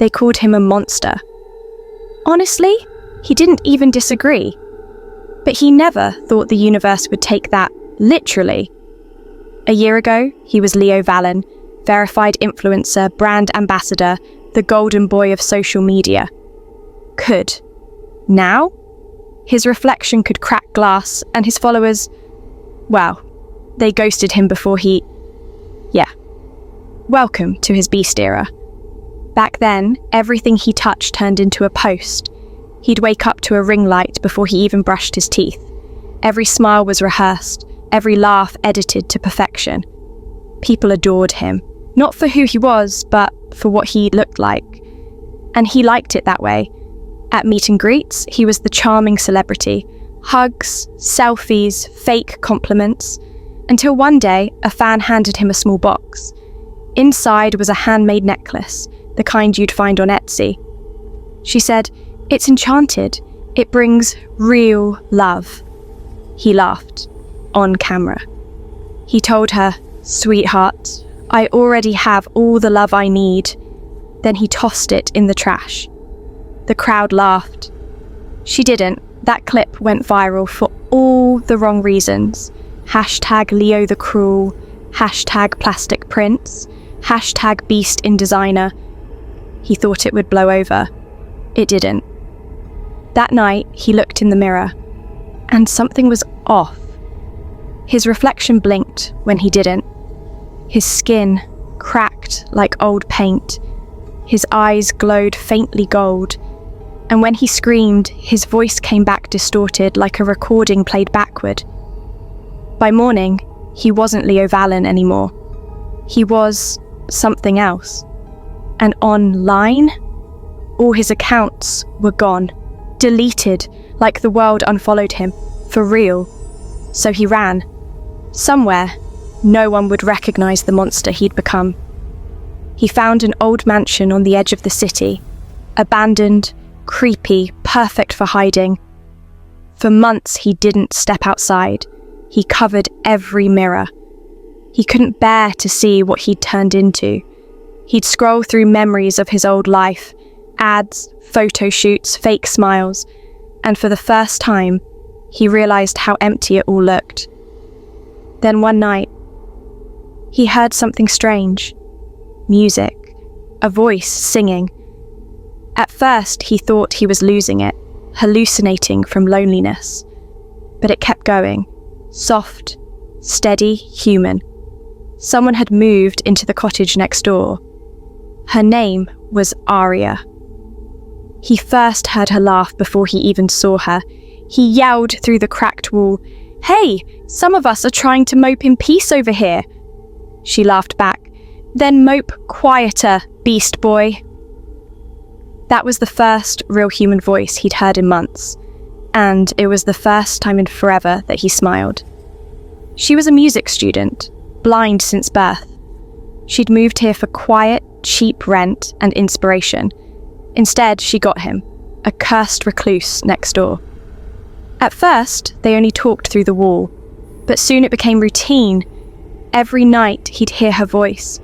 They called him a monster. Honestly, he didn't even disagree. But he never thought the universe would take that literally. A year ago, he was Leo Vallon, verified influencer, brand ambassador, the golden boy of social media. Could. Now, his reflection could crack glass, and his followers, well, they ghosted him before he... Yeah. Welcome to his beast era. Back then, everything he touched turned into a post. He'd wake up to a ring light before he even brushed his teeth. Every smile was rehearsed, every laugh edited to perfection. People adored him, not for who he was, but for what he looked like. And he liked it that way. At meet and greets, he was the charming celebrity. Hugs, selfies, fake compliments. Until one day, a fan handed him a small box. Inside was a handmade necklace, the kind you'd find on Etsy. She said, "It's enchanted. It brings real love." He laughed, on camera. He told her, "Sweetheart, I already have all the love I need." Then he tossed it in the trash. The crowd laughed. She didn't. That clip went viral for all the wrong reasons. #Leo the Cruel, #Plastic Prince, #Beast in Designer. He thought it would blow over. It didn't. That night, he looked in the mirror, and something was off. His reflection blinked when he didn't. His skin cracked like old paint. His eyes glowed faintly gold. And when he screamed, his voice came back distorted like a recording played backward. By morning, he wasn't Leo Vallon anymore. He was something else. And online, all his accounts were gone, deleted, like the world unfollowed him, for real. So he ran. Somewhere, no one would recognize the monster he'd become. He found an old mansion on the edge of the city, abandoned, creepy, perfect for hiding. For months he didn't step outside. He covered every mirror. He couldn't bear to see what he'd turned into. He'd scroll through memories of his old life, ads, photo shoots, fake smiles, and for the first time, he realized how empty it all looked. Then one night, he heard something strange. Music. A voice singing. At first, he thought he was losing it, hallucinating from loneliness. But it kept going. Soft, steady, human. Someone had moved into the cottage next door. Her name was Aria. He first heard her laugh before he even saw her. He yelled through the cracked wall, "Hey, some of us are trying to mope in peace over here." She laughed back, "Then mope quieter, beast boy." That was the first real human voice he'd heard in months, and it was the first time in forever that he smiled. She was a music student, blind since birth. She'd moved here for quiet, cheap rent and inspiration. Instead, she got him, a cursed recluse next door. At first, they only talked through the wall, but soon it became routine. Every night, he'd hear her voice.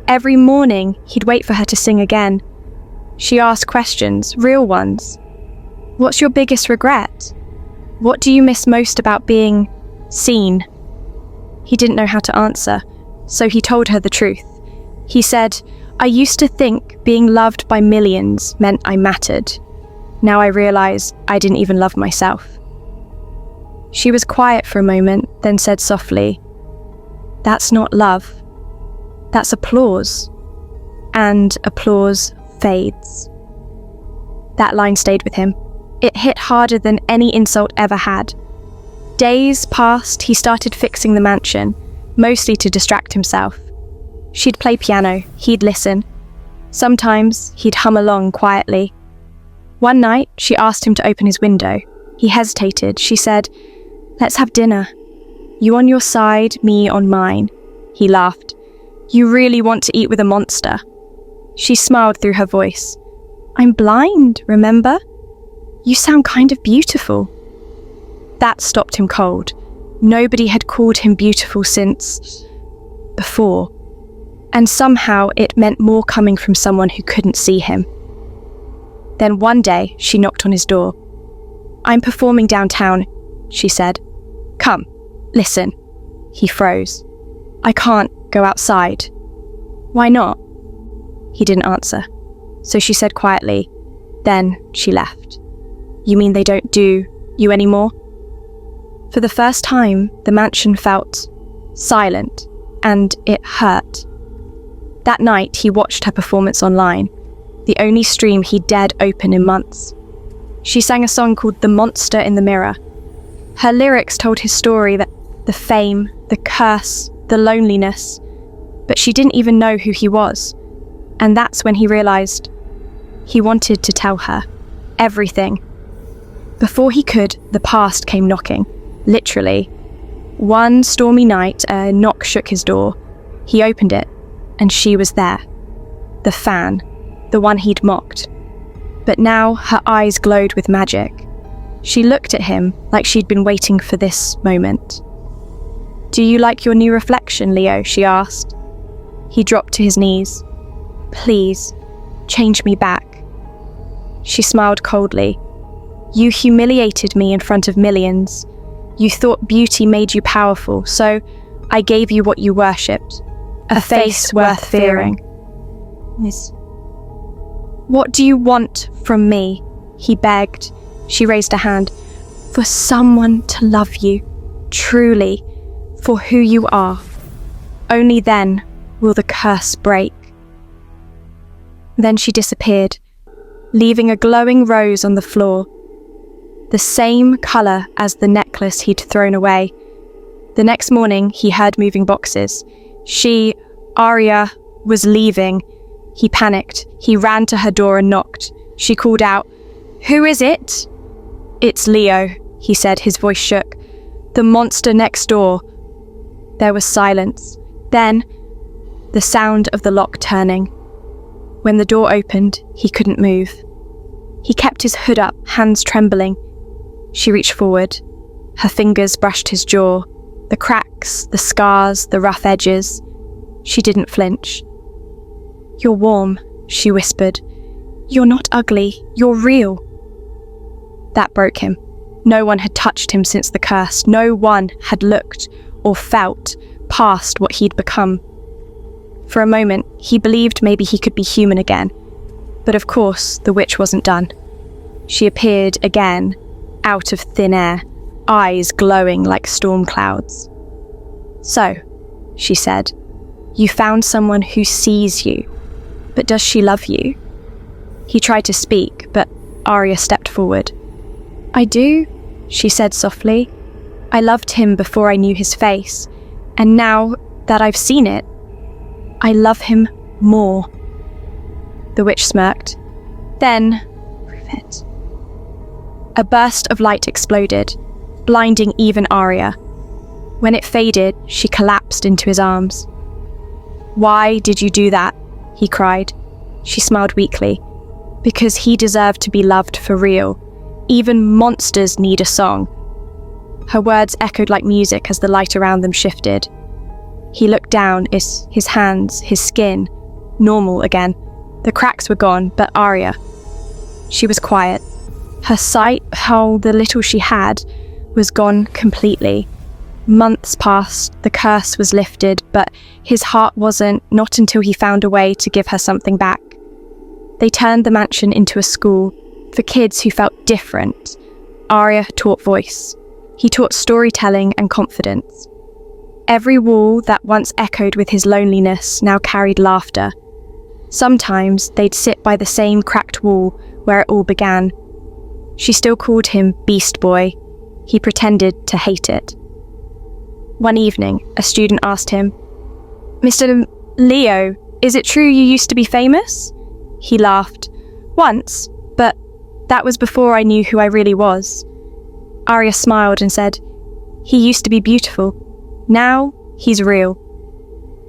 Every morning, he'd wait for her to sing again. She asked questions, real ones. What's your biggest regret? What do you miss most about being seen? He didn't know how to answer, so he told her the truth. He said, "I used to think being loved by millions meant I mattered. Now I realize I didn't even love myself." She was quiet for a moment, then said softly, "That's not love. That's applause. And applause fades." That line stayed with him. It hit harder than any insult ever had. Days passed, he started fixing the mansion, mostly to distract himself. She'd play piano, he'd listen. Sometimes he'd hum along quietly. One night, she asked him to open his window. He hesitated. She said, "Let's have dinner. You on your side, me on mine." He laughed. "You really want to eat with a monster?" She smiled through her voice. "I'm blind, remember? You sound kind of beautiful." That stopped him cold. Nobody had called him beautiful since... before. And somehow it meant more coming from someone who couldn't see him. Then one day, she knocked on his door. "I'm performing downtown," she said. "Come, listen." He froze. "I can't go outside." "Why not?" He didn't answer. So she said quietly, then she left. "You mean they don't do you anymore?" For the first time, the mansion felt silent, and it hurt. That night, he watched her performance online, the only stream he dared open in months. She sang a song called "The Monster in the Mirror." Her lyrics told his story, that the fame, the curse, the loneliness, but she didn't even know who he was. And that's when he realized he wanted to tell her everything. Before he could, the past came knocking, literally. One stormy night, a knock shook his door. He opened it, and she was there. The fan, the one he'd mocked. But now her eyes glowed with magic. She looked at him like she'd been waiting for this moment. "Do you like your new reflection, Leo?" she asked. He dropped to his knees. "Please, change me back." She smiled coldly. "You humiliated me in front of millions. You thought beauty made you powerful, so I gave you what you worshipped. A face worth fearing." "What do you want from me?" he begged. She raised a hand. "For someone to love you, truly, for who you are. Only then will the curse break." Then she disappeared, leaving a glowing rose on the floor, the same colour as the necklace he'd thrown away. The next morning, he heard moving boxes. Aria, was leaving. He panicked. He ran to her door and knocked. She called out, "Who is it?" "It's Leo," he said, his voice shook. "The monster next door." There was silence. Then, the sound of the lock turning. When the door opened, he couldn't move. He kept his hood up, hands trembling. She reached forward. Her fingers brushed his jaw, the cracks, the scars, the rough edges. She didn't flinch. "You're warm," she whispered. "You're not ugly, you're real." That broke him. No one had touched him since the curse. No one had looked or felt past what he'd become. For a moment, he believed maybe he could be human again. But of course, the witch wasn't done. She appeared again, out of thin air, eyes glowing like storm clouds. "So," she said, "you found someone who sees you. But does she love you?" He tried to speak, but Aria stepped forward. "I do," she said softly. "I loved him before I knew his face, and now that I've seen it, I love him more." The witch smirked. Then, prove it. A burst of light exploded, blinding even Aria. When it faded, she collapsed into his arms. "Why did you do that?" he cried. She smiled weakly. "Because he deserved to be loved for real. Even monsters need a song." Her words echoed like music as the light around them shifted. He looked down, his hands, his skin, normal again. The cracks were gone, but Aria, she was quiet. Her sight, how the little she had, was gone completely. Months passed, the curse was lifted, but his heart wasn't, not until he found a way to give her something back. They turned the mansion into a school for kids who felt different. Aria taught voice. He taught storytelling and confidence. Every wall that once echoed with his loneliness now carried laughter. Sometimes they'd sit by the same cracked wall where it all began. She still called him Beast Boy. He pretended to hate it. One evening, a student asked him, "Mr. Leo, is it true you used to be famous?" He laughed. "Once, but that was before I knew who I really was." Aria smiled and said, "He used to be beautiful. Now, he's real."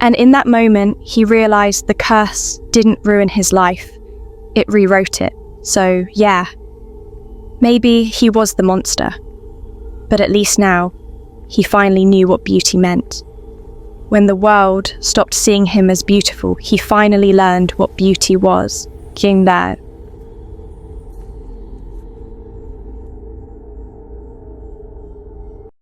And in that moment, he realized the curse didn't ruin his life. It rewrote it. So, yeah, maybe he was the monster. But at least now, he finally knew what beauty meant. When the world stopped seeing him as beautiful, he finally learned what beauty was. King Lao.